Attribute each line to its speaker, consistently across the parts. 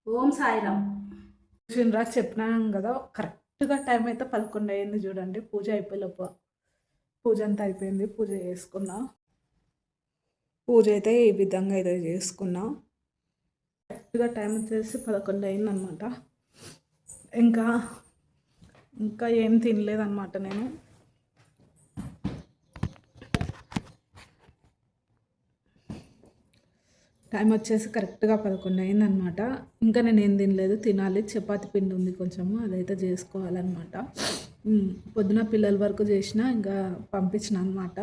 Speaker 1: ఓం సాయిరామ్.
Speaker 2: చూసినరా చెప్పినాను కదా, కరెక్ట్గా టైం అయితే 11 అయింది. చూడండి, పూజ అయిపోయేలోపు పూజ అంతా అయిపోయింది. పూజ చేసుకున్నా. పూజ అయితే ఈ విధంగా అయితే చేసుకున్నా. కరెక్ట్గా టైం వచ్చేసి 11 అయిందనమాట. ఇంకా ఇంకా ఏం తినలేదన్నమాట. నేను టైం వచ్చేసి కరెక్ట్గా 11 అయిందనమాట. ఇంకా నేను ఏం తినలేదు, తినాలి. చపాతి పిండి ఉంది కొంచెము, అదైతే చేసుకోవాలన్నమాట. పొద్దున పిల్లల వరకు చేసిన, ఇంకా పంపించిన అనమాట.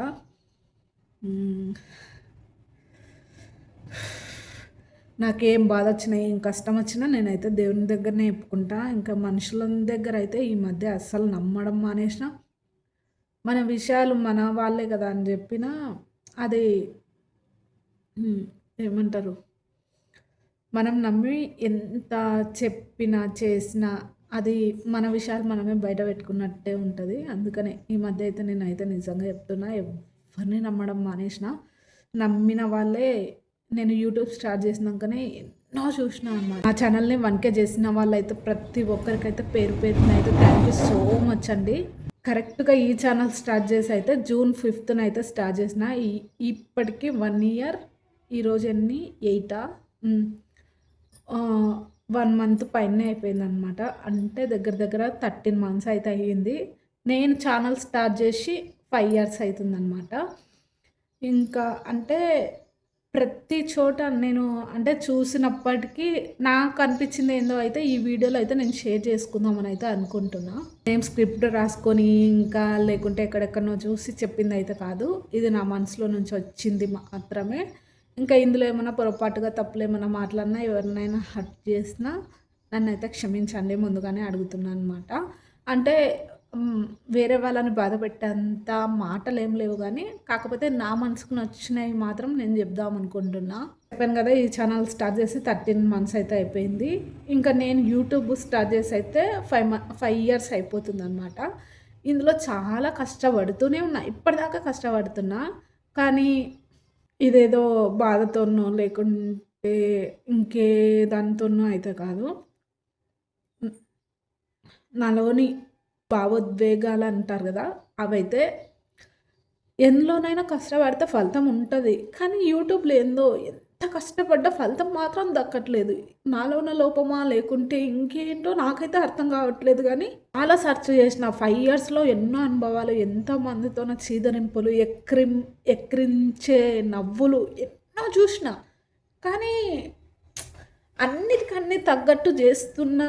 Speaker 2: నాకేం బాధ వచ్చినా, ఏం కష్టం వచ్చినా నేనైతే దేవుని దగ్గరనే చెప్పుకుంటా. ఇంకా మనుషుల దగ్గర అయితే ఈ మధ్య అస్సలు నమ్మడం మానేసిన. మన విషయాలు మన వాళ్ళే కదా అని చెప్పిన అది ఏమంటారు, మనం నమ్మి ఎంత చెప్పినా చేసినా అది మన విషయాలు మనమే బయట పెట్టుకున్నట్టే ఉంటుంది. అందుకనే ఈ మధ్య అయితే నేనైతే నిజంగా చెప్తున్నా, ఎవరిని నమ్మడం మానేసిన. నమ్మిన వాళ్ళే, నేను యూట్యూబ్ స్టార్ట్ చేసినాకనే ఎన్నో చూసిన అన్నమాట. ఆ ఛానల్ని 1K చేసిన వాళ్ళైతే ప్రతి ఒక్కరికైతే పేరు పేరున అయితే థ్యాంక్ యూ సో మచ్ అండి. కరెక్ట్గా ఈ ఛానల్ స్టార్ట్ చేసి అయితే June 5th అయితే స్టార్ట్ చేసిన. ఇప్పటికి 1 year. ఈరోజు ఎన్ని 8 1 month పైనే అయిపోయిందనమాట. అంటే దగ్గర దగ్గర 13 months అయితే అయ్యింది. నేను ఛానల్ స్టార్ట్ చేసి 5 years అవుతుందనమాట. ఇంకా అంటే ప్రతి చోట నేను అంటే చూసినప్పటికీ నాకు అనిపించింది ఏందో అయితే ఈ వీడియోలో అయితే నేను షేర్ చేసుకుందామని అయితే అనుకుంటున్నా. నేను స్క్రిప్ట్ రాసుకొని ఇంకా లేకుంటే ఎక్కడెక్కడనో చూసి చెప్పింది అయితే కాదు. ఇది నా మనసులో నుంచి వచ్చింది మాత్రమే. ఇంకా ఇందులో ఏమైనా పొరపాటుగా తప్పులు ఏమైనా మాట్లాడినా, ఎవరినైనా హర్ట్ చేసినా నన్నైతే క్షమించండి ముందుగానే అడుగుతున్నాను అనమాట. అంటే వేరే వాళ్ళని బాధ పెట్టేంత మాటలు ఏం లేవు కానీ, కాకపోతే నా మనసుకు నచ్చినవి మాత్రం నేను చెప్దాం అనుకుంటున్నా. చెప్పాను కదా, ఈ ఛానల్ స్టార్ట్ చేసి 13 months అయితే అయిపోయింది. ఇంకా నేను యూట్యూబ్ స్టార్ట్ చేసి అయితే 5 years అయిపోతుంది అనమాట. ఇందులో చాలా కష్టపడుతూనే ఉన్నా, ఇప్పటిదాకా కష్టపడుతున్నా. కానీ ఇదేదో బాధతోనో లేకుంటే ఇంకే దానితోనో అయితే కాదు. నాలోని భావోద్వేగాలు అంటారు కదా, అవైతే ఎందులోనైనా కష్టపడితే ఫలితం ఉంటుంది. కానీ యూట్యూబ్లో ఏందో ఎంత కష్టపడ్డా ఫలితం మాత్రం దక్కట్లేదు. నాలో ఉన్న లోపమా లేకుంటే ఇంకేంటో నాకైతే అర్థం కావట్లేదు. కానీ చాలా సెర్చ్ చేసిన 5 yearsలో ఎన్నో అనుభవాలు, ఎంతోమందితోన చీదరింపులు, ఎక్కిరించే నవ్వులు ఎన్నో చూసిన. కానీ అన్నిటికన్నీ తగ్గట్టు చేస్తున్న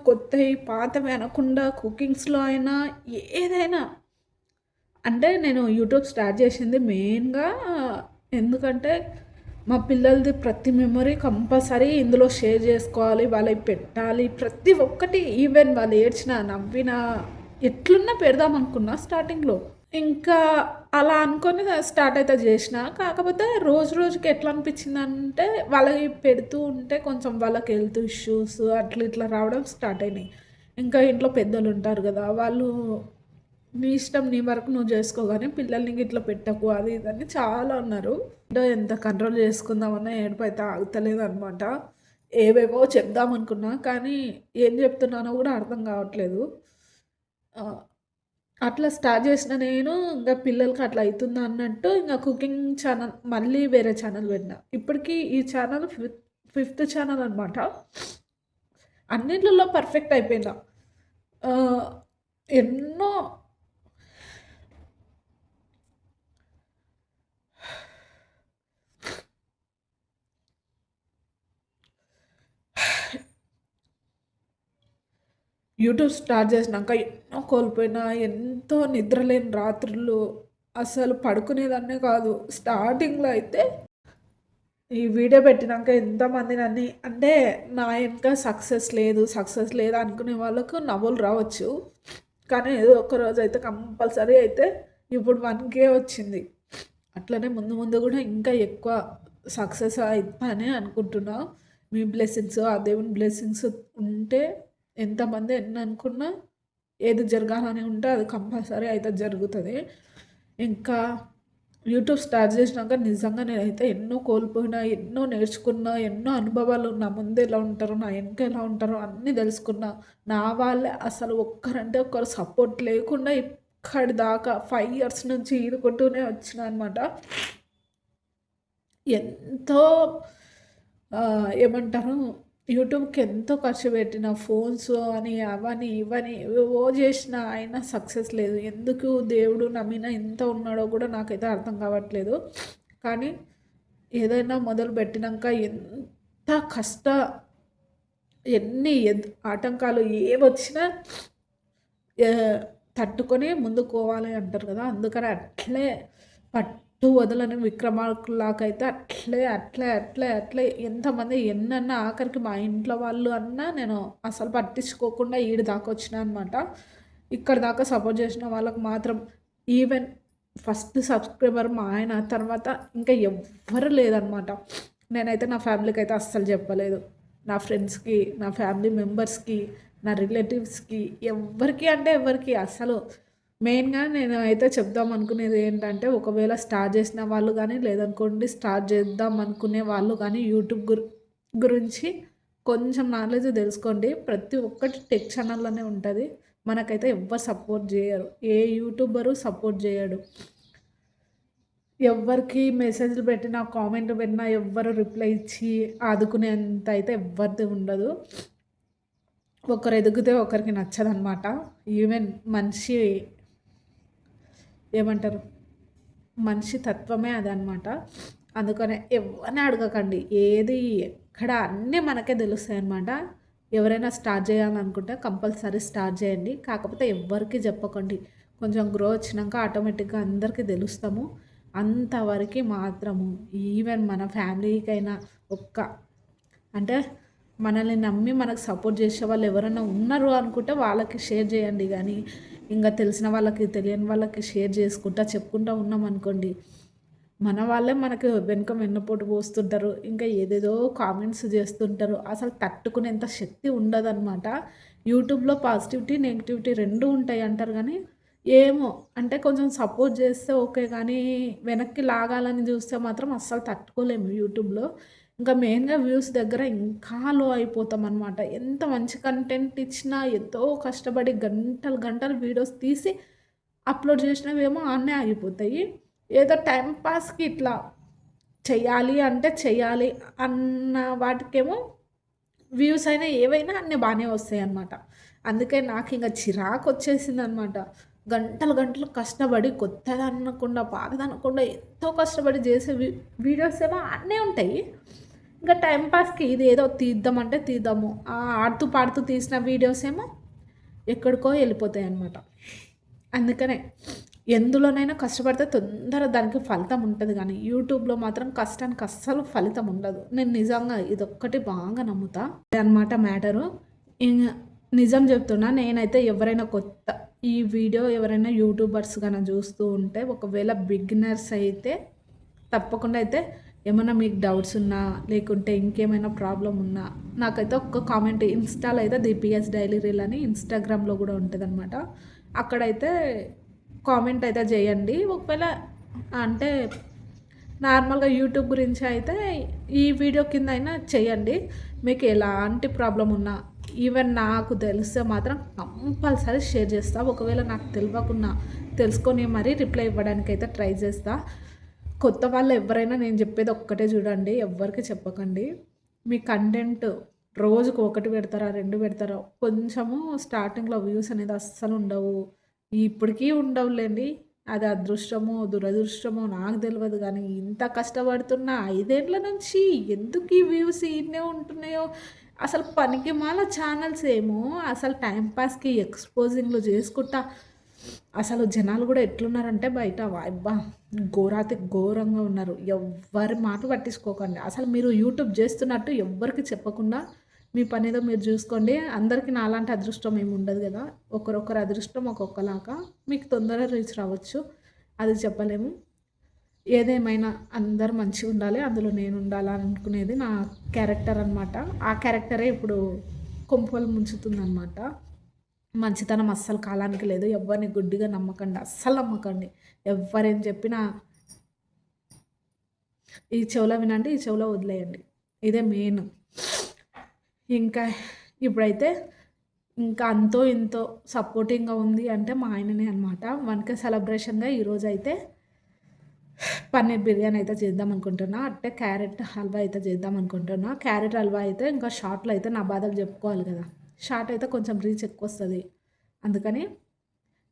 Speaker 2: కొత్తవి పాతవి అనకుండా కుకింగ్స్లో అయినా ఏదైనా అంటే నేను యూట్యూబ్ స్టార్ట్ చేసింది మెయిన్గా ఎందుకంటే మా పిల్లలది ప్రతి మెమొరీ కంపల్సరీ ఇందులో షేర్ చేసుకోవాలి, వాళ్ళకి పెట్టాలి. ప్రతి ఒక్కటి ఈవెన్ వాళ్ళు ఏడ్చిన నవ్విన ఎట్లున్నా పెడదాం అనుకున్నా స్టార్టింగ్లో. ఇంకా అలా అనుకొని స్టార్ట్ అయితే చేసిన. కాకపోతే రోజు రోజుకి ఎట్లా అనిపించిందంటే వాళ్ళకి పెడుతూ ఉంటే కొంచెం వాళ్ళకి హెల్త్ ఇష్యూస్ అట్లా ఇట్లా రావడం స్టార్ట్ అయినాయి. ఇంకా ఇంట్లో పెద్దలు ఉంటారు కదా, వాళ్ళు నీ ఇష్టం, నీ వరకు నువ్వు చేసుకో కానీ పిల్లల్ని ఇట్లా పెట్టకు అది ఇదని చాలా ఉన్నారు. ఎంత కంట్రోల్ చేసుకుందామన్నా ఏడుపు అయితే ఆగుతలేదు అనమాట. ఏవేవో చెప్దాం అనుకున్నా కానీ ఏం చెప్తున్నానో కూడా అర్థం కావట్లేదు. అట్లా స్టార్ట్ చేసిన నేను ఇంకా పిల్లలకి అట్లా అవుతుందా అన్నట్టు ఇంకా కుకింగ్ ఛానల్ మళ్ళీ వేరే ఛానల్ పెట్టిన. ఇప్పటికీ ఈ ఛానల్ 5th ఛానల్ అనమాట. అన్నింటిలో పర్ఫెక్ట్ అయిపోయినా. ఎన్నో యూట్యూబ్ స్టార్ట్ చేసినాక ఎన్నో కోల్పోయినా, ఎంతో నిద్రలేని రాత్రులు, అసలు పడుకునేదాన్నే కాదు. స్టార్టింగ్లో అయితే ఈ వీడియో పెట్టినాక ఎంతమంది నన్ను అంటే నా వెనక సక్సెస్ లేదు అనుకునే వాళ్ళకు నవ్వులు రావచ్చు. కానీ ఏదో ఒక రోజు అయితే కంపల్సరీ అయితే ఇప్పుడు 1K వచ్చింది. అట్లనే ముందు ముందు కూడా ఇంకా ఎక్కువ సక్సెస్ అవుతానే అనుకుంటున్నా. మీ బ్లెస్సింగ్స్, ఆ దేవుని బ్లెస్సింగ్స్ ఉంటే ఎంతమంది ఎన్ని అనుకున్నా ఏది జరగాలని ఉంటే అది కంపల్సరీ అయితే జరుగుతుంది. ఇంకా యూట్యూబ్ స్టార్ట్ చేసినాక నిజంగా నేనైతే ఎన్నో కోల్పోయినా, ఎన్నో నేర్చుకున్నా, ఎన్నో అనుభవాలు నా ముందు ఎలా ఉంటారో, నా వెనక ఎలా ఉంటారో అన్నీ తెలుసుకున్నా. నా వాళ్ళే అసలు ఒక్కరంటే ఒక్కరు సపోర్ట్ లేకుండా ఇక్కడి దాకా 5 ఇయర్స్ నుంచి ఈదుకుంటూనే వచ్చినా అనమాట. ఎంతో ఏమంటారు యూట్యూబ్‌కి ఎంతో ఖర్చు పెట్టిన ఫోన్స్ అని, అవని, ఇవని ఏవేవో చేసినా అయినా సక్సెస్ లేదు. ఎందుకు దేవుడు నా మీద ఇంత ఉన్నాడో కూడా నాకైతే అర్థం కావట్లేదు. కానీ ఏదైనా మొదలుపెట్టినంక ఎంత ఎన్ని ఆటంకాలు ఏవొచ్చినా తట్టుకొని ముందుకు పోవాలి అంటారు కదా! అందుకని అట్లే పట్టు వదలని విక్రమార్కుల్లాకైతే అట్లే ఎంతమంది ఎన్నన్నా ఆఖరికి మా ఇంట్లో వాళ్ళు అన్నా నేను అసలు పట్టించుకోకుండా ఈడి దాకా వచ్చినా అనమాట. ఇక్కడి దాకా సపోర్ట్ చేసిన వాళ్ళకి మాత్రం ఈవెన్ ఫస్ట్ సబ్స్క్రైబర్ మా ఆయన, తర్వాత ఇంకా ఎవ్వరు లేదనమాట. నేనైతే నా ఫ్యామిలీకి అయితే అస్సలు చెప్పలేదు. నా ఫ్రెండ్స్‌కి, నా ఫ్యామిలీ మెంబర్స్‌కి, నా రిలేటివ్స్‌కి ఎవ్వరికీ అంటే ఎవ్వరికీ అసలు మెయిన్‌గా నేను అయితే చెప్దాం అనుకునేది ఏంటంటే, ఒకవేళ స్టార్ట్ చేసిన వాళ్ళు గానీ, లేదనుకోండి స్టార్ట్ చేద్దాం అనుకునే వాళ్ళు గానీ యూట్యూబ్ గురించి కొంచెం నాలెడ్జ్ తెలుసుకోండి. ప్రతి ఒక్కటి టెక్ ఛానల్‌లోనే ఉంటది. మనకైతే ఎవ్వరు సపోర్ట్ జేయరు. ఏ యూట్యూబరు సపోర్ట్ జేయడు. ఎవ్వరికి మెసేజ్‌లు పెట్టినా, కామెంట్ పెట్టినా ఎవ్వరు రిప్లై ఇచ్చి ఆదుకునేంత అయితే ఎవ్వరిది ఉండదు. ఒకరు ఎదిగితే ఒకరికి నచ్చదనమాట. ఈవెన్ మనిషి ఏమంటారు? మనిషి తత్వమే అదనమాట. అందుకనే ఎవ్వరిని అడగకండి. ఏది, ఎక్కడ అన్నీ మనకే తెలుస్తాయనమాట. ఎవరైనా స్టార్ట్ చేయాలనుకుంటే కంపల్సరీ స్టార్ట్ చేయండి. కాకపోతే ఎవ్వరికీ చెప్పకండి. కొంచెం గ్రో వచ్చినాక ఆటోమేటిక్‌గా అందరికీ తెలుస్తాము. అంతవరకి మాత్రము ఈవెన్ మన ఫ్యామిలీకైనా ఒక్క అంటే మనల్ని నమ్మి మనకు సపోర్ట్ చేసేవాళ్ళు ఎవరైనా ఉన్నారు అనుకుంటే వాళ్ళకి షేర్ చేయండి గానీ, ఇంక తెలిసిన వాళ్ళకి, తెలియని వాళ్ళకి షేర్ చేసుకుంటా, చెప్పుకుంటా ఉన్నామనుకోండి, మన వాళ్ళే మనకు వెనుక వెన్నుపోటు పోస్తుంటారు. ఇంకా ఏదేదో కామెంట్స్ చేస్తుంటారు. అసలు తట్టుకునేంత శక్తి ఉండదనమాట. యూట్యూబ్‌లో పాజిటివిటీ, నెగటివిటీ 2 ఉంటాయి అంటారు గానీ, ఏమో అంటే కొంచెం సపోర్ట్ చేస్తే ఓకే గానీ, వెనక్కి లాగాలని చూస్తే మాత్రం అస్సలు తట్టుకోలేము యూట్యూబ్‌లో. ఇంకా మెయిన్‌గా వ్యూస్ దగ్గర ఇంకా లో అయిపోతామనమాట. ఎంత మంచి కంటెంట్ ఇచ్చినా, ఎంతో కష్టపడి గంటలు, గంటలు వీడియోస్ తీసి అప్‌లోడ్ చేసినవేమో ఆడనే ఆగిపోతాయి. ఏదో టైమ్ పాస్‌కి ఇట్లా చెయ్యాలి అంటే చెయ్యాలి అన్న వాటికేమో వ్యూస్ అయినా ఏవైనా అన్నీ బానే వస్తాయన్నమాట. అందుకే నాకింక చిరాకొచ్చేసిందనమాట. గంటలు గంటలు కష్టపడి కొత్తదనకుండా, పాతదనకుండా ఎంతో కష్టపడి చేసే వీడియోస్ ఏమో అన్నీ ఉంటాయి. ఇంకా టైమ్ పాస్‌కి ఇదేదో తీద్దామంటే తీద్దాము. ఆడుతూ పాడుతూ తీసిన వీడియోస్ ఏమో ఎక్కడికో వెళ్ళిపోతాయన్నమాట. అందుకనే ఎందులోనైనా కష్టపడితే తొందర దానికి ఫలితం ఉంటది గానీ, యూట్యూబ్‌లో మాత్రం కష్టానికి అస్సలు ఫలితం ఉండదు. నేను నిజంగా ఇదొక్కటి బాగా నమ్ముతా. అదే అనమాట మ్యాటరు. ఇంగ నిజం చెప్తున్నా నేనైతే ఎవరైనా ఈ వీడియో ఎవరైనా యూట్యూబర్స్ గన చూస్తూ ఉంటే, ఒకవేళ బిగినర్స్ అయితే తప్పకుండా అయితే ఏమన్నా మీకు డౌట్స్ ఉన్నా, లేకుంటే ఇంకేమైనా ప్రాబ్లమ్ ఉన్నా, నాకైతే ఒక్క కామెంట్ ఇన్‌స్టాలో అయితే దీపిఎస్ డైలీ రీల్ అని ఇన్‌స్టాగ్రామ్‌లో కూడా ఉంటదనమాట. అక్కడైతే కామెంట్ అయితే చేయండి. ఒకవేళ అంటే నార్మల్‌గా యూట్యూబ్ గురించి అయితే ఈ వీడియో కింద అయినా చేయండి. మీకు ఎలాంటి ప్రాబ్లమ్ ఉన్నా, ఈవెన్ నాకు తెలిస్తే మాత్రం కంపల్సరీ షేర్ చేస్తా. ఒకవేళ నాకు తెలవకున్నా తెలుసుకొని మరీ రిప్లై ఇవ్వడానికైతే ట్రై చేస్తా. కొత్త వాళ్ళు ఎవరైనా నేను చెప్పేది ఒక్కటే చూడండి. ఎవ్వరికీ చెప్పకండి. మీ కంటెంట్ రోజుకు 1 పెడతారా, 2 పెడతారా, కొంచెము స్టార్టింగ్‌లో వ్యూస్ అనేది అస్సలు ఉండవు. ఇప్పటికీ ఉండవులెండి. అది అదృష్టమో, దురదృష్టమో నాకు తెలవదు గానీ, ఇంత కష్టపడుతున్న 5 ఏళ్ల నుంచి ఎందుకు ఈ వ్యూస్ ఈడనే ఉంటున్నాయో, అసలు పనికిమాల ఛానల్స్ ఏమో అసలు టైమ్ పాస్‌కి ఎక్స్‌పోజింగ్‌లు చేసుకుంటా అసలు జనాలు గూడా ఎట్లున్నారంటే బయట అబ్బా! ఘోరాతి ఘోరంగా ఉన్నారు. ఎవ్వరి మాట పట్టించుకోకండి. అసలు మీరు యూట్యూబ్ జేస్తున్నట్టు ఎవ్వరికీ చెప్పకుండా మీ పనేదో మీరు జూసుకోండి. అందరికీ నాలాంటి అదృష్టం ఏమి ఉండదు గదా! ఒకరొకరి అదృష్టం ఒక్కొక్కలాగా. మీకు తొందరగా రీచ్ రావచ్చు. అది చెప్పలేము. ఏదేమైనా అందరూ మంచిగుండాలి. అందులో నేనుండాలనుకునేది నా క్యారెక్టర్ అనమాట. ఆ క్యారెక్టరే ఇప్పుడు కొంపలు ముంచుతుందనమాట. మంచితనం అస్సలు కాలానికి లేదు. ఎవ్వరిని గుడ్డిగా నమ్మకండి. అస్సలు నమ్మకండి. ఎవ్వరేం చెప్పినా ఈ చెవిలో వినండి, ఈ చెవిలో వదిలేయండి. ఇదే మెయిన్. ఇంకా ఇప్పుడైతే ఇంకా అంతో ఇంతో సపోర్టింగ్‌గా ఉంది అంటే మా ఆయననే అనమాట. 1K సెలబ్రేషన్‌గా ఈరోజైతే పన్నీర్ బిర్యానీ అయితే చేద్దాం అనుకుంటున్నా. అంటే క్యారెట్ హల్వా అయితే చేద్దాం అనుకుంటున్నా. క్యారెట్ హల్వా అయితే ఇంకా షార్ట్‌లో అయితే నా బాధలు చెప్పుకోవాలి కదా! షార్ట్ అయితే కొంచెం రీచ్ ఎక్కువొస్తది. అందుకని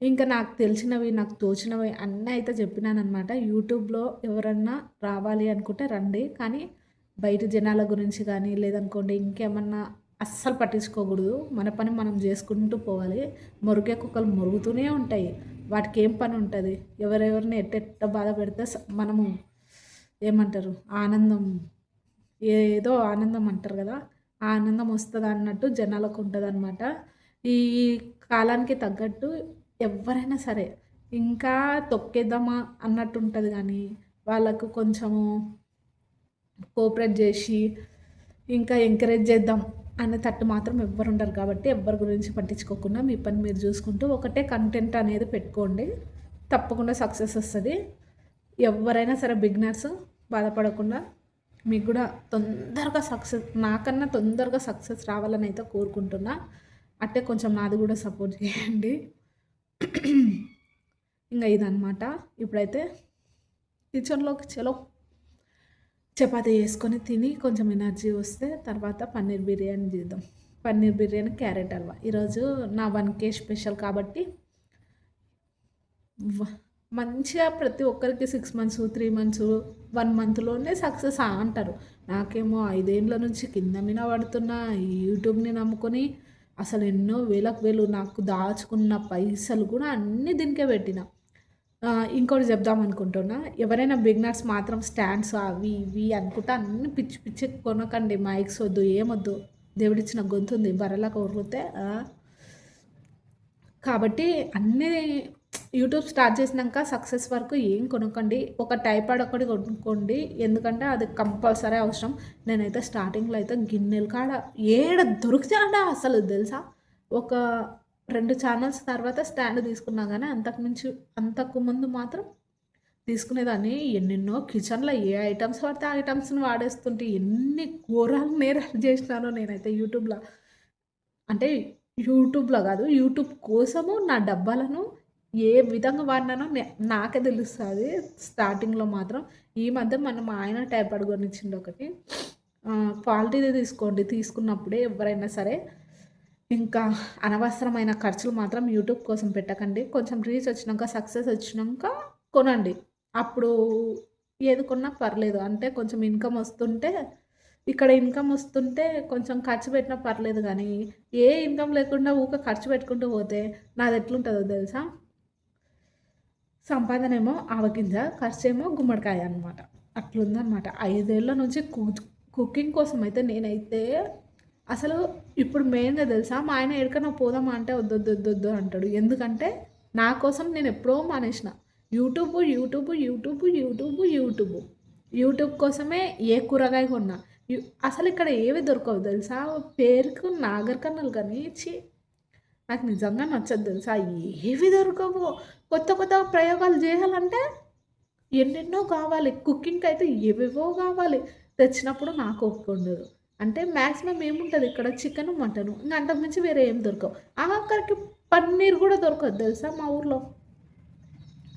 Speaker 2: ఇంకా నాకు తెలిసినవి, నాకు తోచినవి అన్నీ అయితే చెప్పినాననమాట. యూట్యూబ్‌లో ఎవరన్నా రావాలి అనుకుంటే రండి. కానీ బయట జనాల గురించి గానీ, లేదనుకోండి ఇంకేమన్నా అస్సలు పట్టించుకోకూడదు. మన పని మనం జేసుకుంటూ పోవాలి. మొరిగే కుక్కలు మొరుగుతూనే ఉంటాయి. వాటికేం పనుంటది? ఎవరెవరిని ఎట్టెట్ట బాధ పెడితే మనము ఏమంటారు? ఆనందం ఏదో ఆనందం అంటారు గదా! ఆ ఆనందం వస్తదన్నట్టు జనాలకుంటదనమాట. ఈ కాలానికి తగ్గట్టు ఎవ్వరైనా సరే, ఇంకా తొక్కేద్దామా అన్నట్టుంటది గానీ, వాళ్ళకు కొంచెము కోఆపరేట్ జేసి, ఇంకా ఎంకరేజ్ చేద్దాం అనే తట్టు మాత్రం ఎవ్వరుండరు కాబట్టి, ఎవ్వరి గురించి పట్టించుకోకుండా మీ పని మీరు జూసుకుంటూ ఒకటే కంటెంట్ అనేది పెట్టుకోండి. తప్పకుండా సక్సెస్ ఒస్తది. ఎవ్వరైనా సరే బిగినర్స్ బాధపడకుండా మీకు గూడా తొందరగా సక్సెస్ నాకన్నా తొందరగా సక్సెస్ రావాలని అయితే కోరుకుంటున్నా. అట్టే కొంచెం నాది గూడా సపోర్ట్ చేయండి. ఇంగ ఇదనమాట. ఇప్పుడైతే కిచెన్‌లోకి చలో చపాతీ చేసుకొని తిని కొంచెం ఎనర్జీ వస్తే తర్వాత పన్నీర్ బిర్యానీ చేద్దాం. పన్నీర్ బిర్యానీ, క్యారెట్ హల్వా. ఈరోజు నా 1K స్పెషల్ కాబట్టి వ మంచిగా ప్రతి ఒక్కరికి 6 మంత్స్, 3 మంత్స్, 1 మంత్‌లోనే సక్సెస్ అంటారు. నాకేమో 5 ఏండ్ల నుంచి కింద మీద పడుతున్నా. ఈ యూట్యూబ్‌ని నమ్ముకొని అసలు ఎన్నో వేలకు వేలు నాకు దాచుకున్న పైసలు కూడా అన్నీ దీనికే పెట్టిన. ఇంకోటి చెప్దాం అనుకుంటున్నా. ఎవరైనా బిగినర్స్ మాత్రం స్టాండ్స్ అవి ఇవి అనుకుంటా అన్నీ పిచ్చి పిచ్చిగా కొనకండి. మైక్స్ వద్దు, ఏమొద్దు. దేవుడిచ్చిన గొంతుంది బర్రెలాగా ఒర్రితే కాబట్టి అన్నీ యూట్యూబ్ స్టార్ట్ చేసినంక సక్సెస్ వరకు ఏం కొనకండి. ఒక ట్రైపాడ్ ఒక్కటి కొనుక్కోండి. ఎందుకంటే అది కంపల్సరీ అవసరం. నేనైతే స్టార్టింగ్‌లో అయితే గిన్నెల కాడ ఏడ దొరికితే ఆడ అసలు తెలుసా? ఒక 2 ఛానెల్స్ తర్వాత స్టాండ్ తీసుకున్నా గానీ అంతకు ముందు మాత్రం తీసుకునేదాన్ని. ఎన్నెన్నో కిచెన్‌లో ఏ ఐటెమ్స్ పడితే ఆ ఐటెమ్స్‌ని వాడేస్తుంటే ఎన్ని ఘోరాలు నేరాలు చేసినానో నేనైతే యూట్యూబ్‌ల. అంటే యూట్యూబ్‌లో గాదు. యూట్యూబ్ కోసము నా డబ్బాలను ఏ విధంగా వాడినానో నాకే తెలుస్తది. స్టార్టింగ్‌లో మాత్రం. ఈ మధ్య మా ఆయన ట్రైపాడ్ కొనిచ్చిండు ఒకటి. క్వాలిటీదే తీసుకోండి. తీసుకున్నప్పుడే ఎవ్వరైనా సరే. ఇంకా అనవసరమైన ఖర్చులు మాత్రం యూట్యూబ్ కోసం పెట్టకండి. కొంచెం రీచ్ వచ్చినంక, సక్సెస్ వచ్చినంక కొనండి. అప్పుడు ఏది కొన్నా పర్లేదు. అంటే కొంచెం ఇన్‌కమ్ వస్తుంటే ఇక్కడ ఇన్‌కమ్ వస్తుంటే కొంచెం ఖర్చు పెట్టినా పర్లేదు గానీ, ఏ ఇన్‌కమ్ లేకుండా ఊకే ఖర్చు పెట్టుకుంటూ పోతే నాదెట్లుంటదో తెలుసా? సంపాదనేమో ఆవగింజ, ఖర్చేమో గుమ్మడికాయ అనమాట. అట్లుందనమాట. 5 ఏళ్ల నుంచి కుకింగ్ కోసమయితే నేనైతే అసలు ఇప్పుడు మెయిన్‌గా తెలుసా? మా ఆయన ఎక్కడికన్నా పోదామా అంటే ఒద్దొద్దొద్దొద్దు అంటాడు. ఎందుకంటే నా కోసం నేనెప్పుడో మానేసిన. YouTube, YouTube, YouTube, YouTube, YouTube. YouTube కోసమే ఏ కూరగాయ కొన్నా. యు అసలిక్కడ ఏవి దొరకవు తెలుసా? పేరుకు నాగర్ కర్నూల్ గానీ ఛీ! నాకు నిజంగా నచ్చదు తెలుసా? ఏవి దొరకవు. కొత్త కొత్త ప్రయోగాలు జేయాలంటే ఎన్నెన్నో కావాలి. కుకింగ్‌కయితే ఏవేవో గావాలి. తెచ్చినప్పుడు నాకు ఓపిక ఉండదు. అంటే మాక్సిమం ఏముంటది ఇక్కడ చికెను, మటను. ఇంక అంతకు మించి వేరే ఏం దొరకవు. ఆఖరికి పన్నీర్ గూడా దొరకదు తెలుసా మా ఊర్లో.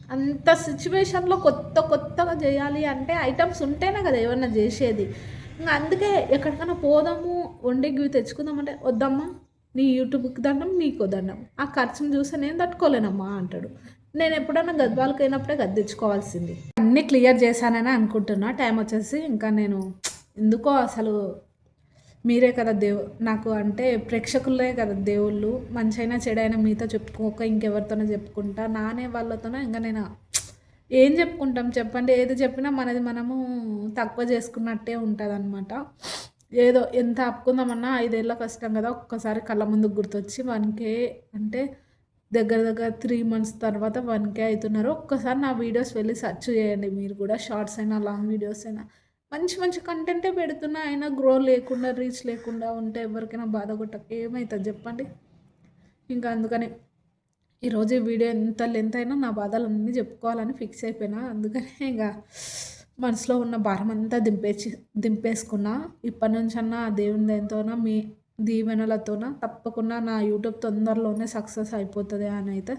Speaker 2: అంత సిట్యుయేషన్‌లో కొత్తగా జేయాలి అంటే ఐటెమ్స్ ఉంటేనే గదా! ఏమన్నా జేసేది. ఇంగ అందుకే ఎక్కడికన్నా పోదాము, వండేగివి తెచ్చుకుందామంటే, "వద్దమ్మా నీ యూట్యూబ్‌కి దండం, నీకో దండం. ఆ ఖర్చుని చూసి నేను తట్టుకోలేనమ్మా" అంటాడు. నేనెప్పుడన్నా గద్వాలకెళ్ళినప్పుడే గదా తెచ్చుకోవాల్సింది. అన్నీ క్లియర్ చేశాననే అనుకుంటున్నా. టైమొచ్చేసి ఇంకా నేను ఎందుకో అసలు మీరే కదా నాకు అంటే ప్రేక్షకులే కదా దేవుళ్ళు. మంచైనా, చెడైనా మీతో చెప్పుకోక ఇంకెవరితోనో చెప్పుకుంటా. నా అనే వాళ్ళతోనే ఇంక నేను ఏం చెప్పుకుంటాం చెప్పండి? ఏది చెప్పినా మనది మనము తక్కువ చేసుకున్నట్టే ఉంటదనమాట. ఏదో ఎంత ఆపుకుందామన్నా 5 ఏళ్ల కష్టం కదా! ఒక్కసారి కళ్ళ ముందుకు గుర్తొచ్చి 1K అంటే దగ్గర దగ్గర 3 మంత్స్ తర్వాత 1K అయితున్నారు. ఒక్కసారి నా వీడియోస్ వెళ్లి సెర్చ్ చేయండి మీరు కూడా. షార్ట్స్ అయినా, లాంగ్ వీడియోస్ అయినా. మంచి మంచి కంటెంటే పెడుతున్నా. అయినా గ్రో లేకుండా, రీచ్ లేకుండా ఉంటే ఎవరికైనా బాధ కొట్టక ఏమైతది జెప్పండి? ఇంకా అందుకనే ఈరోజు ఈ వీడియో ఎంత లెంత్ అయినా నా బాధలన్నీ చెప్పుకోవాలని ఫిక్స్ అయిపోయినా. అందుకనే ఇంగ మనసులో ఉన్న భారం అంతా దింపేసుకున్నా. ఇప్పటి నుంచన్నా ఆ దేవుని దయతోన, మీ దీవెనలతోన తప్పకుండా నా యూట్యూబ్ తొందరలోనే సక్సెస్ అయిపోతది అనైతే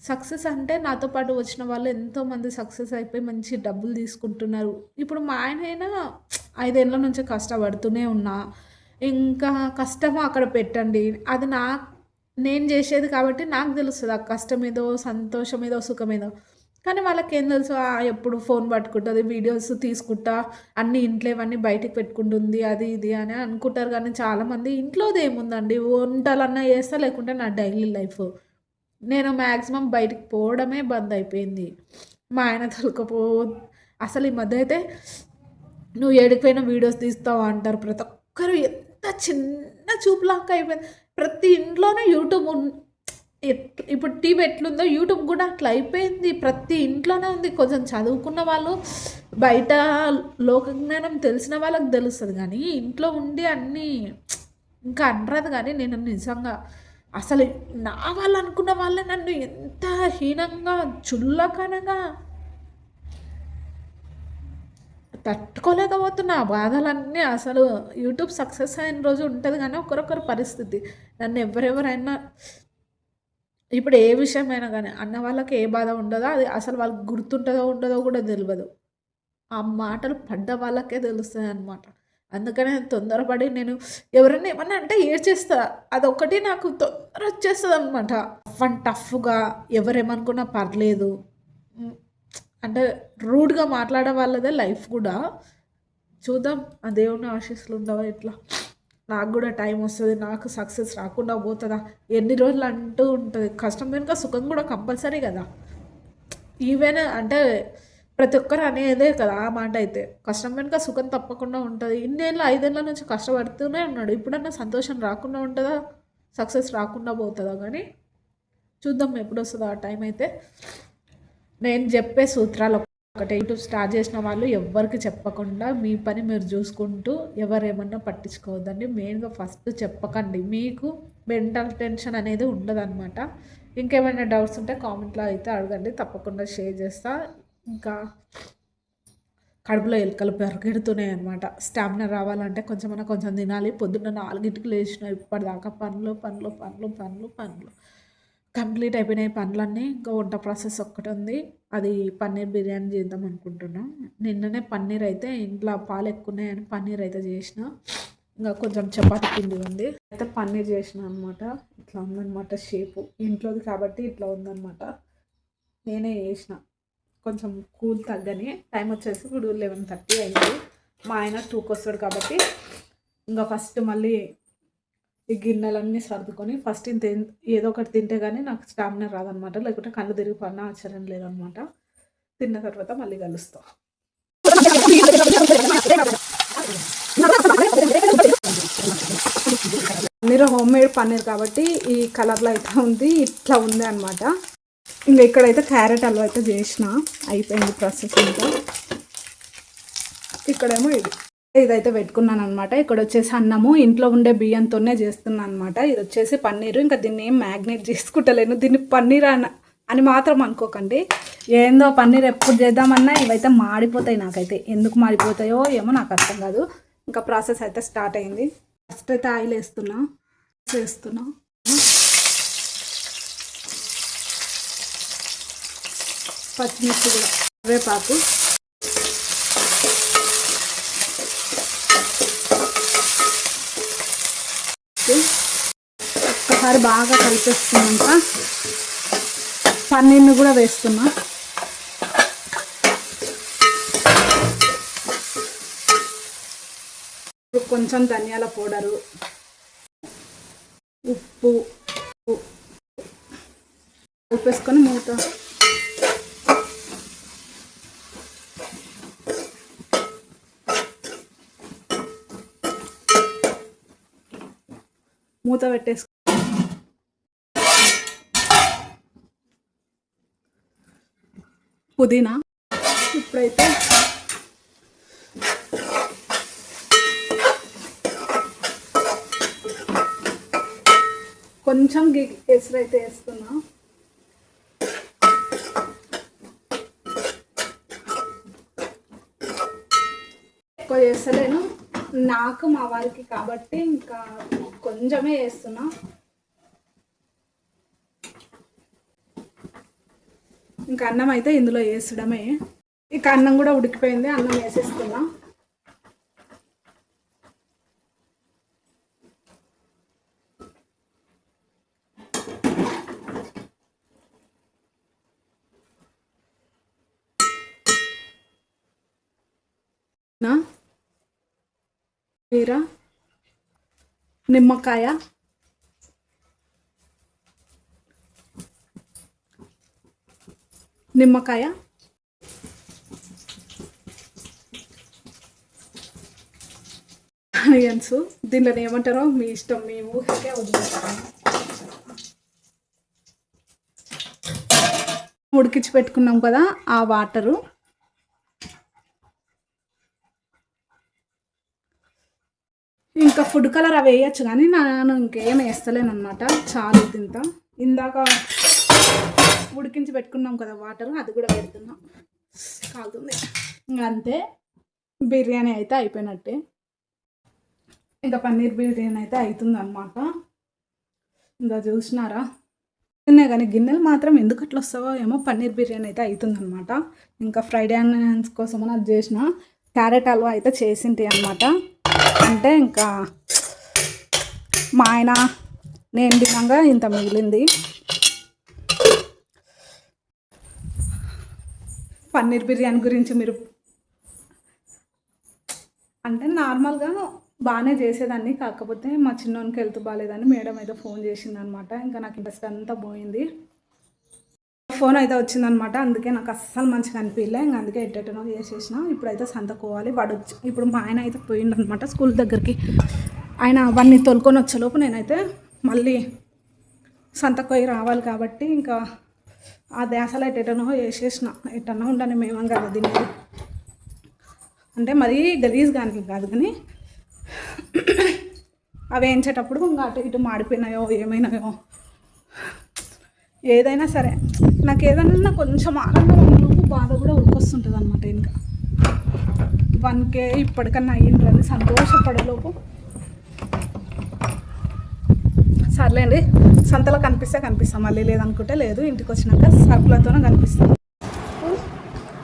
Speaker 2: సక్సెస్ అంటే నాతో పాటు వచ్చిన వాళ్ళు ఎంతోమంది సక్సెస్ అయిపోయి మంచి డబ్బులు తీసుకుంటున్నారు. ఇప్పుడు మా ఆయనైనా 5 ఏళ్ల నుంచి కష్టపడుతూనే ఉన్నా. ఇంకా కష్టము అక్కడ పెట్టండి. అది నేను చేసేది కాబట్టి నాకు తెలుస్తది. ఆ కష్టమేదో, సంతోషమేదో, సుఖమేదో. కానీ వాళ్ళకేం తెలుసు ఎప్పుడు ఫోన్ పట్టుకుంటది, వీడియోస్ తీసుకుంటా, అన్నీ ఇంట్లోవన్నీ బయటికి పెట్టుకుంటుంది. అది ఇది అని అనుకుంటారు గానీ చాలామంది ఇంట్లోదేముందండి వంటలన్నా చేస్తా, లేకుంటే నా డైలీ లైఫ్. నేను మాక్సిమం బయటికి పోవడమే బందయిపోయింది. మా ఆయన తోలుకపో అసలు ఈ మధ్య అయితే "నువ్వు ఏడికి పోయినా వీడియోస్ తీస్తావా" అంటారు. ప్రతి ఒక్కరు ఎంత చిన్న చూపులాగా అయిపోయింది. ప్రతి ఇంట్లోనే యూట్యూబ్ ఇప్పుడు టీవీ ఎట్లుందో యూట్యూబ్ కూడా అట్లా అయిపోయింది. ప్రతి ఇంట్లోనే ఉంది. కొంచెం చదువుకున్న వాళ్ళు, బయట లోకజ్ఞానం తెలిసిన వాళ్ళకి తెలుస్తది గానీ, ఇంట్లో ఉండి అన్నీ ఇంకా అనరాదు గానీ, నేను నిజంగా అసలు నా వాళ్ళనుకున్న వాళ్ళే నన్ను ఎంత హీనంగా, చులకనగా తట్టుకోలేకపోతున్నా ఆ బాధలన్నీ. అసలు యూట్యూబ్ సక్సెస్ అయిన రోజు ఉంటది గానీ, ఒకరొకరి పరిస్థితి. నన్ను ఎవరెవరైనా ఇప్పుడు ఏ విషయమైనా గానీ, అన్న వాళ్ళకి ఏ బాధ ఉండదో, అది అసలు వాళ్ళకి గుర్తుంటదో, ఉండదో గూడా తెలవదు. ఆ మాటలు పడ్డ వాళ్ళకే తెలుస్తాయనమాట. అందుకనే తొందరపడి నేను ఎవరైనా ఏమన్నా అంటే ఏడ్చేస్తా. అదొక్కటి నాకు తొందర వచ్చేస్తదనమాట. రఫ్ అండ్ టఫ్‌గా ఎవరేమనుకున్నా పర్లేదు. హ్మ్. అంటే రూడ్‌గా మాట్లాడే వాళ్ళదే లైఫ్ గూడా. చూద్దాం ఆ దేవుని ఆశీస్సులు ఉండవా ఎట్లా. నాకు గూడా టైమొస్తది. నాకు సక్సెస్ రాకుండా పోతదా? ఎన్ని రోజులు అంటూ ఉంటది. కష్టం వెనుక సుఖం గూడా కంపల్సరీ గదా! ఈవెన్ అంటే ప్రతి ఒక్కరు అనేదే కదా ఆ మాట అయితే. కష్టం వెనుక సుఖం తప్పకుండా ఉంటది. ఇన్నేళ్ళు 5 ఏళ్ల నుంచి కష్టపడుతూనే ఉన్నాడు. ఇప్పుడన్నా సంతోషం రాకుండా ఉంటదా? సక్సెస్ రాకుండా పోతదా గానీ, చూద్దాం ఎప్పుడొస్తదో ఆ టైం అయితే. నేను చెప్పే సూత్రాలు ఒకటే. యూట్యూబ్ స్టార్ట్ చేసిన వాళ్ళు ఎవ్వరికి చెప్పకుండా మీ పని మీరు చూసుకుంటూ ఎవరేమన్నా పట్టించుకోవద్దండి. మెయిన్‌గా ఫస్ట్ చెప్పకండి. మీకు మెంటల్ టెన్షన్ అనేది ఉండదనమాట. ఇంకేమైనా డౌట్స్ ఉంటే కామెంట్‌లో అయితే అడగండి. తప్పకుండా షేర్ చేస్తా. ఇంకా కడుపులో ఎలుకలు పరిగెడుతున్నాయి అనమాట. స్టామినా రావాలంటే కొంచెమన్నా కొంచెం తినాలి. పొద్దున్న 4కి లేచిన ఇప్పటిదాకా పనులు, పనులు, పనులు, పనులు, పనులు. కంప్లీట్ అయిపోయినాయి పనులన్నీ. ఇంకా వంట ప్రాసెస్ ఒక్కటుంది. అది పన్నీర్ బిర్యానీ చేద్దాం అనుకుంటున్నా. నిన్ననే పన్నీర్ అయితే ఇంట్లో పాలు ఎక్కువున్నాయని పన్నీర్ అయితే చేసిన. ఇంకా కొంచెం చపాతీ పిండి ఉంది. అయితే పన్నీర్ చేసిన అనమాట. ఇట్లా ఉందనమాట షేపు. ఇంట్లోది కాబట్టి ఇట్లా ఉందనమాట. నేనే చేసిన. కొంచెం కూల్ తగ్గని. టైం వచ్చేసి ఇప్పుడు 11:30 అయింది. మా ఆయన 2కి వస్తాడు కాబట్టి ఇంకా ఫస్ట్ మళ్ళీ ఈ గిన్నెలన్నీ సర్దుకొని ఫస్ట్ ఇంత ఏదో ఒకటి తింటే కానీ నాకు స్టామినా రాదనమాట. లేకుంటే కళ్ళు తిరిగి పడినా ఆశ్చర్యం లేదనమాట. తిన్న తర్వాత మళ్ళీ కలుస్తా. పన్నీర్ హోమ్మేడ్ పన్నీర్ కాబట్టి ఈ కలర్లో అయితే ఉంది. ఇట్లా ఉంది అనమాట. ఇంకా ఇక్కడైతే క్యారెట్ హల్వా అయితే చేసిన. అయిపోయింది ప్రాసెస్ ఇంకా. ఇక్కడేమో ఇదైతే పెట్టుకున్నాను అనమాట. ఇక్కడ వచ్చేసి అన్నము ఇంట్లో ఉండే బియ్యంతోనే చేస్తున్నాను అనమాట. ఇది వచ్చేసి పన్నీరు. ఇంకా దీన్ని ఏం మ్యాగ్నేట్ చేసుకుంటలేను. దీన్ని పన్నీర్ అని మాత్రం అనుకోకండి. ఏందో పన్నీర్ ఎప్పుడు చేద్దామన్నా ఇవైతే మాడిపోతాయి. నాకైతే ఎందుకు మాడిపోతాయో ఏమో నాకు అర్థం కాదు. ఇంకా ప్రాసెస్ అయితే స్టార్ట్ అయింది. ఫస్ట్ అయితే ఆయిల్ వేస్తున్నా. పచ్చిమిర్చి కూడా, కరివేపాకు, ఒక్కసారి బాగా కలిపేసుకున్నాక పన్నీర్ని కూడా వేస్తున్నా. కొంచెం ధనియాల పౌడరు, ఉప్పు కలిపేసుకొని మూత పెట్టేసుకొని పుదీనా ఇప్పుడైతే కొంచెం ఎసురైతే వేస్తున్నా. ఎక్కువ చేస్తలేను, నాకు మా వారికి కాబట్టి ఇంకా కొంచెమే చేస్తున్నా. ఇంకా అన్నం అయితే ఇందులో వేసడమే. ఇక అన్నం కూడా ఉడికిపోయింది, అన్నం వేసేస్తున్నా. వీర నిమ్మకాయ, నిమ్మకాయ, ఆనియన్స్. దీనిలో ఏమంటారో మీ ఇష్టం, మీ ఊహకే వదిలేస్తాను. ఉడికించి పెట్టుకున్నాం కదా ఆ వాటరు, ఇంకా ఫుడ్ కలర్ అవి వేయచ్చు కానీ నేను ఇంకేం వేస్తలేను అనమాట. చాలు ఇంత. ఇందాక ఉడికించి పెట్టుకున్నాం కదా వాటర్, అది కూడా పెడుతున్నాం, కాలుతుంది. ఇంకా అంతే, బిర్యానీ అయితే అయిపోయినట్టే. ఇంకా పన్నీర్ బిర్యానీ అయితే అవుతుంది అనమాట. ఇంకా చూసినారా, తిన్నాయి కానీ గిన్నెలు మాత్రం ఎందుకు అట్లా వస్తావో ఏమో. పన్నీర్ బిర్యానీ అయితే అవుతుంది అనమాట. ఇంకా ఫ్రైడ్ ఆనియన్స్ కోసం అది చేసిన. క్యారెట్ హల్వా అయితే చేసింటి అనమాట. అంటే ఇంకా మా ఆయన నేను తినంగా ఇంత మిగిలింది. పన్నీర్ బిర్యానీ గురించి మీరు అంటే నార్మల్గా బాగానే చేసేదాన్ని, కాకపోతే మా చిన్నోనికి హెల్త్ బాగాలేదని మేడం అయితే ఫోన్ చేసింది అనమాట. ఇంకా నాకు ఇంట్రెస్ట్ అంతా పోయింది. ఫోన్ అయితే వచ్చిందనమాట, అందుకే నాకు అస్సలు మంచిగా అనిపించలే. ఇంకా అందుకే ఎట్టెట్టనో చేసేసిన. ఇప్పుడైతే సంతకోవాలి. వాడు ఇప్పుడు మా ఆయన అయితే పోయిండనమాట స్కూల్ దగ్గరికి. ఆయన అవన్నీ తోలుకొని వచ్చేలోపు నేనైతే మళ్ళీ సంతకు పోయి రావాలి కాబట్టి ఇంకా ఆ దేశాలు ఎట్టెట్టనో చేసేసిన. ఎట్టన్నా ఉండని మేమం కదా దీన్ని, అంటే మరీ గలీజ్ కానీ కాదు, కానీ అవి వేయించేటప్పుడు ఇంకా అటు ఇటు మాడిపోయినాయో ఏమైనాయో, ఏదైనా సరే నాకు ఏదైనా కొంచెం ఆనందం ఉన్నప్పుడు బాధ కూడా ఉరికొస్తుంటుంది అనమాట. ఇంకా 1K ఇప్పటికన్నా అయ్యింది సంతోషపడేలోపు. సర్లేండి, సంతలో కనిపిస్తాం, మళ్ళీ లేదనుకుంటే లేదు. ఇంటికి వచ్చినాక సరుకులతోనే కనిపిస్తాం.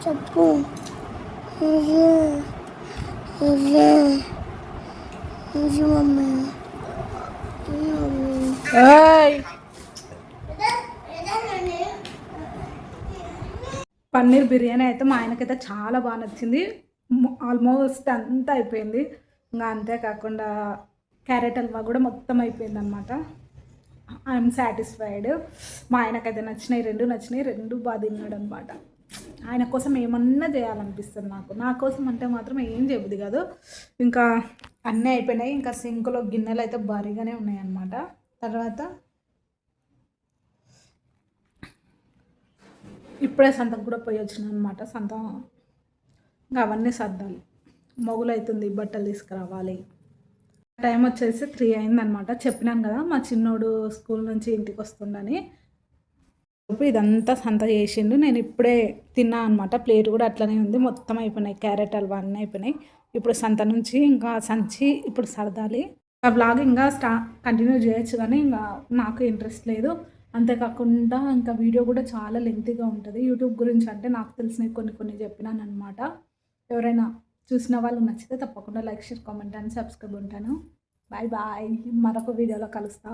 Speaker 2: చెప్పు. పన్నీర్ బిర్యానీ అయితే మా ఆయనకైతే చాలా బాగా నచ్చింది. ఆల్మోస్ట్ అంతా అయిపోయింది. ఇంకా అంతేకాకుండా క్యారెట్ హల్వా కూడా మొత్తం అయిపోయింది అనమాట. I'm satisfied. మా ఆయనకైతే నచ్చినాయి, రెండు బాగా తిన్నాడు అనమాట. ఆయన కోసం ఏమన్నా చేయాలనిపిస్తుంది నా కోసం అంటే మాత్రం ఏం చెబుద్ది కాదు. ఇంకా అన్నీ అయిపోయినాయి. ఇంకా సింక్లో గిన్నెలు అయితే భారీగానే ఉన్నాయన్నమాట. తర్వాత ఇప్పుడే సంతకు కూడా పోయి వచ్చినాను అనమాట. సంత ఇంకా అవన్నీ సర్దాలి, మొగులు అవుతుంది, బట్టలు తీసుకురావాలి. టైం వచ్చేసి 3 అయిందనమాట. చెప్పినాను కదా మా చిన్నోడు స్కూల్ నుంచి ఇంటికి వస్తుందని. ఇదంతా సంత చేసిండు. నేను ఇప్పుడే తిన్నా అనమాట. ప్లేట్ కూడా అట్లనే ఉంది, మొత్తం అయిపోయినాయి. క్యారెట్ హల్వా అన్నీ అయిపోయినాయి. ఇప్పుడు సంత నుంచి ఇంకా సంచి ఇప్పుడు సర్దాలి. ఆ బ్లాగ్ ఇంకా కంటిన్యూ చేయొచ్చు కానీ ఇంకా నాకు ఇంట్రెస్ట్ లేదు. అంతేకాకుండా ఇంకా వీడియో కూడా చాలా లెంతీగా ఉంటుంది. యూట్యూబ్ గురించి అంటే నాకు తెలిసినవి కొన్ని చెప్పినాను అనమాట. ఎవరైనా చూసిన వాళ్ళు నచ్చితే తప్పకుండా like, share, comment and subscribe ఉంటాను. Bye bye. మరొక వీడియోలో కలుస్తా.